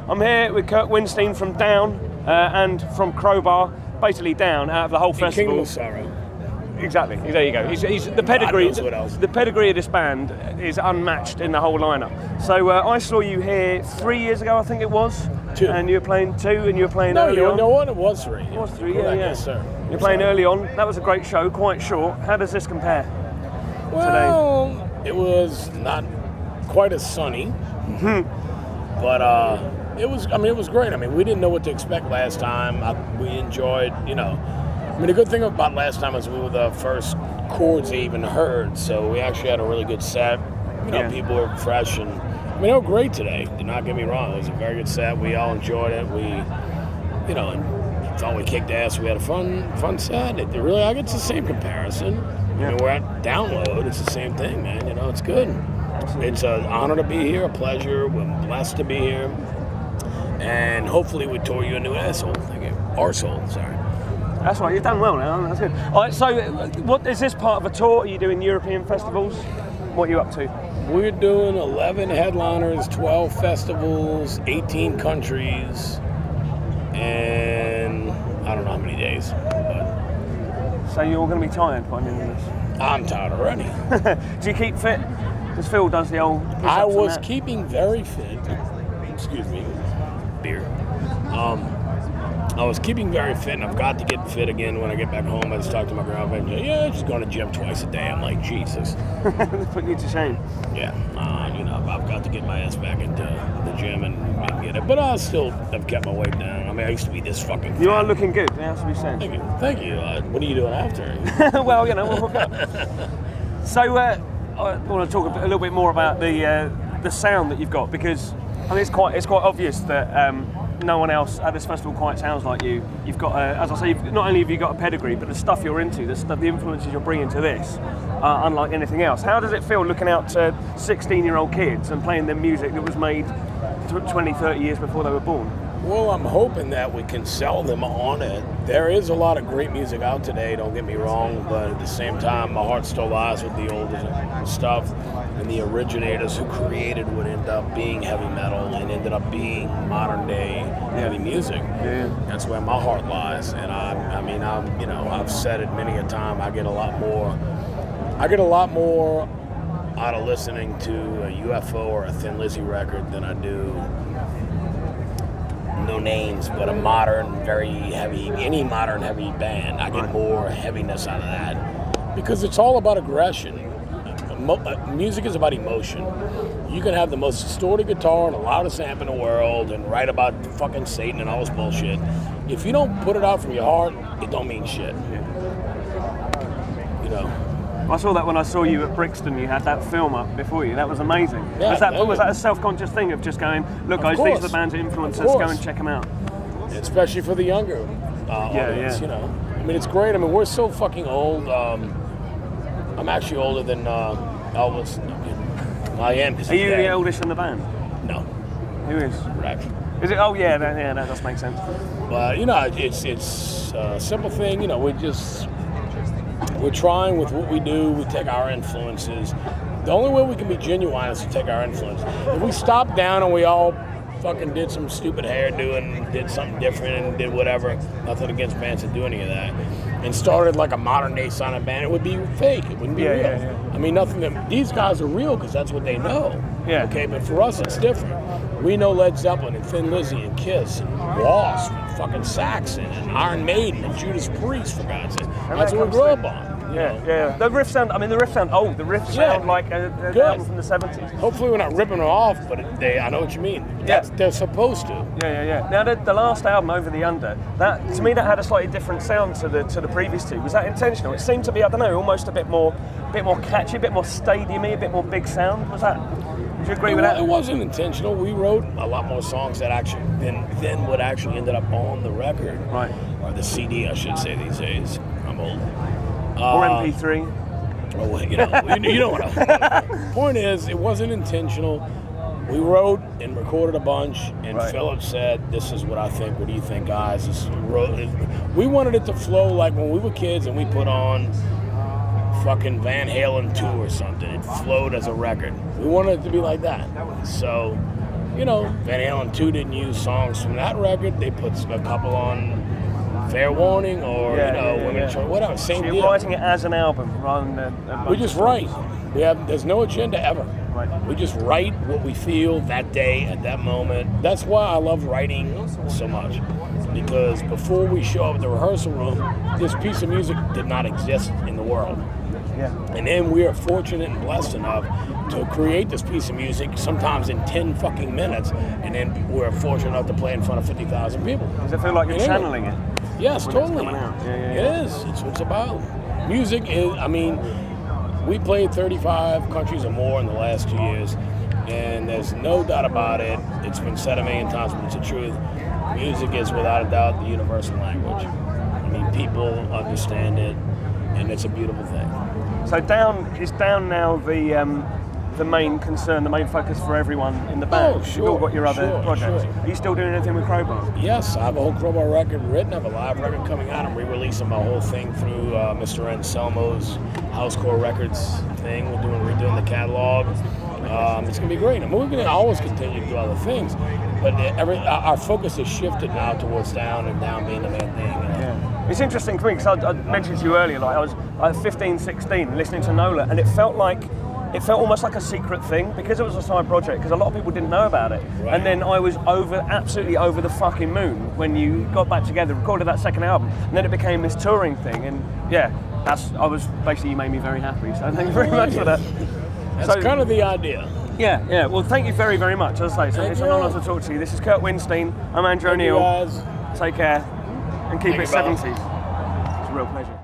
I'm here with Kirk Windstein from Down and from Crowbar, basically Down out of the whole festival. Kingdom of Sorrow. Exactly. There you go. He's the pedigree. God knows what else. The pedigree of this band is unmatched in the whole lineup. So I saw you here 3 years ago, I think it was. 2. And you were playing 2, and you were playing early on. No, it was 3. It was 3. Correct, Yeah. Yes, sir. You're playing early on. That was a great show, quite short. How does this compare? Well, it was not quite as sunny, but it was. I mean, it was great. I mean, we didn't know what to expect last time. We enjoyed, I mean, the good thing about last time is we were the first chords they even heard, so we actually had a really good set. People were fresh, and I mean, they were great today. Do not get me wrong; it was a very good set. We all enjoyed it. We, and thought we kicked ass. We had a fun set. It really, I guess, it's the same comparison. We're at Download. It's the same thing, man. It's good. It's an honor to be here, a pleasure. We're blessed to be here, and hopefully we tore you a new asshole. Thank you. Arsehole, sorry. That's right, you've done well now, that's good. All right, so what is this part of a tour? Are you doing European festivals? What are you up to? We're doing 11 headliners, 12 festivals, 18 countries, and I don't know how many days. But so you're all going to be tired by the end of this? I'm tired already. Do you keep fit? Because Phil does the old push-ups. I was keeping very fit. Excuse me, beer. I was keeping very fit, and I've got to get fit again when I get back home. I just talked to my girlfriend. Yeah, just going to gym twice a day. I'm like, Jesus. Putting you to shame. Yeah, I've got to get my ass back into the gym and get it. But I still have kept my weight down. I mean, I used to be this fucking fat. You are looking good, it has to be said. Thank you. What are you doing after? Well, we'll hook up. So, I want to talk a little bit more about the sound that you've got, because I mean, it's quite obvious that no one else at this festival quite sounds like you. You've got, as I say, not only have you got a pedigree, but the stuff you're into, the influences you're bringing to this, unlike anything else. How does it feel looking out to 16-year-old kids and playing the music that was made 20, 30 years before they were born? Well, I'm hoping that we can sell them on it. There is a lot of great music out today, don't get me wrong, but at the same time, my heart still lies with the older stuff, and the originators who created would end up being heavy metal and ended up being modern day heavy music. Yeah. That's where my heart lies, and I've said it many a time. I get a lot more out of listening to a UFO or a Thin Lizzy record than I do, no names, but any modern heavy band. I get more heaviness out of that because it's all about aggression. Music is about emotion. You can have the most distorted guitar and the loudest amp in the world and write about fucking Satan and all this bullshit. If you don't put it out from your heart, it don't mean shit. I saw that when I saw you at Brixton. You had that film up before you. That was amazing. Yeah, was that a self-conscious thing of just going, look guys, these are the bands that influence us, go and check them out? Especially for the younger audience, I mean, it's great. I mean, we're so fucking old. I'm actually older than Elvis. I am. Are you the oldest in the band? No. Who is? Rex. Is it? Oh yeah, that does make sense. But it's a simple thing. We're trying with what we do. We take our influences. The only way we can be genuine is to take our influence. If we stop down and we all fucking did some stupid hairdo and did something different and did whatever, nothing against bands that do any of that, and started like a modern day sounding band, it would be fake. It wouldn't be real. Yeah. I mean, these guys are real because that's what they know. Yeah. Okay, but for us, it's different. We know Led Zeppelin and Thin Lizzy and Kiss and Wasp and fucking Saxon and Iron Maiden and Judas Priest, for God's sake. That's what we grew up on. Yeah. The riffs sound old. The riffs sound like an album from the 70s. Hopefully we're not ripping them off, but I know what you mean. They're supposed to. Yeah. Now the last album, Over the Under, that to me that had a slightly different sound to the previous two. Was that intentional? It seemed to be, I don't know, almost a bit more catchy, a bit more stadium-y, a bit more big sound. Was that? Would you agree with that? It wasn't intentional. We wrote a lot more songs that actually than what actually ended up on the record, right? Or the CD, I should say these days. I'm old. Or MP3. Oh, you know what I'm. Point is, it wasn't intentional. We wrote and recorded a bunch, and Philip said, "This is what I think. What do you think, guys?" We wanted it to flow like when we were kids and we put on fucking Van Halen 2 or something. It flowed as a record. We wanted it to be like that. So you know, Van Halen 2 didn't use songs from that record. They put a couple on Fair Warning or, Women Choice, whatever, same so deal. you're writing it as an album rather than a We just write. There's no agenda ever. Right. We just write what we feel that day at that moment. That's why I love writing so much. Because before we show up at the rehearsal room, this piece of music did not exist in the world. Yeah. And then we are fortunate and blessed enough to create this piece of music, sometimes in 10 fucking minutes, and then we're fortunate enough to play in front of 50,000 people. Does it feel like you're channeling it? Yes, totally. Yeah. It is. It's what it's about. Music is, I mean, we played 35 countries or more in the last 2 years, and there's no doubt about it. It's been said a million times, but it's the truth. Music is, without a doubt, the universal language. I mean, people understand it, and it's a beautiful thing. So is down now the main concern, the main focus for everyone in the band? Oh, sure. You've all got your other projects. Sure. Are you still doing anything with Crowbar? Yes, I have a whole Crowbar record written. I have a live record coming out. I'm re-releasing my whole thing through Mr. Anselmo's Housecore Records thing. We're redoing the catalog. It's going to be great. I mean, we're going to always continue to do other things, but our focus has shifted now towards Down, and Down being the main thing. Yeah. It's interesting to me because I mentioned to you earlier, like I was 15, 16, listening to Nola, and it felt almost like a secret thing because it was a side project, because a lot of people didn't know about it. Right. And then I was absolutely over the fucking moon when you got back together, recorded that second album, and then it became this touring thing. And yeah, you made me very happy. So thank you very much for that. That's kind of the idea. Yeah. Well, thank you very, very much. As I say, it's an honour to talk to you. This is Kirk Windstein. I'm Andrew O'Neill. Take care and keep it 70s. It's a real pleasure.